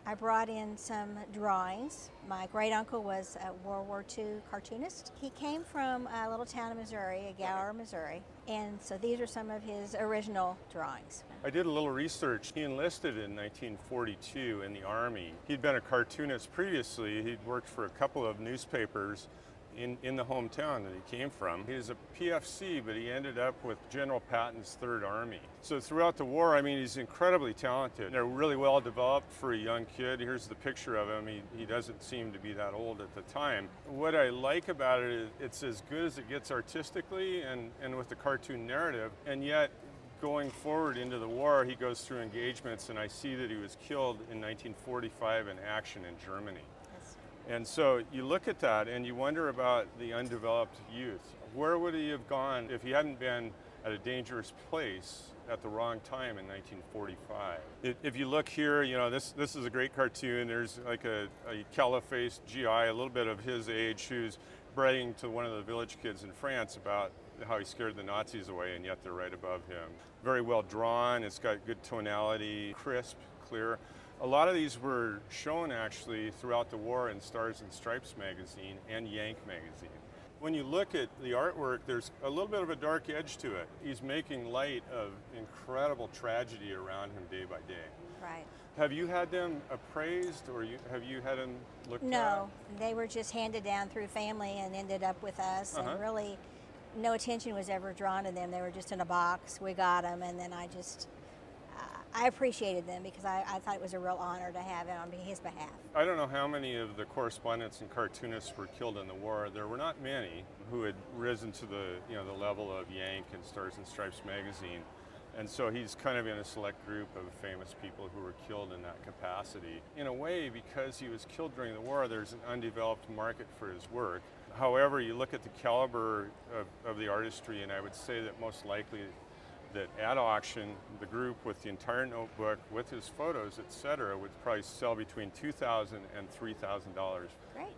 I brought in some drawings. My great uncle was a World War II cartoonist. He came from a little town in Missouri, Gower, Missouri, and so these are some of his original drawings. I did a little research. He enlisted in 1942 in the Army. He'd been a cartoonist previously. He'd worked for a couple of newspapers in the hometown that he came from. He was a PFC, but he ended up with General Patton's Third Army. So throughout the war, I mean, he's incredibly talented. They're really well developed for a young kid. Here's the picture of him. He doesn't seem to be that old at the time. What I like about it is it's as good as it gets artistically and with the cartoon narrative, and yet going forward into the war, he goes through engagements, and I see that he was killed in 1945 in action in Germany. And so you look at that and you wonder about the undeveloped youth. Where would he have gone if he hadn't been at a dangerous place at the wrong time in 1945? If you look here, you know, this is a great cartoon. There's like a yellow-faced GI, a little bit of his age, who's bragging to one of the village kids in France about how he scared the Nazis away, and yet they're right above him. Very well drawn. It's got good tonality, crisp, clear. A lot of these were shown actually throughout the war in Stars and Stripes magazine and Yank magazine. When you look at the artwork, there's a little bit of a dark edge to it. He's making light of incredible tragedy around him day by day. Right. Have you had them appraised, or have you had them looked at? No, they were just handed down through family and ended up with us, and really no attention was ever drawn to them. They were just in a box. We got them, and then I appreciated them because I thought it was a real honor to have it on his behalf. I don't know how many of the correspondents and cartoonists were killed in the war. There were not many who had risen to the level of Yank and Stars and Stripes magazine. And so he's kind of in a select group of famous people who were killed in that capacity. In a way, because he was killed during the war, there's an undeveloped market for his work. However, you look at the caliber of the artistry, and I would say that most likely that at auction, the group with the entire notebook, with his photos, etc., would probably sell between $2,000 and $3,000. Great.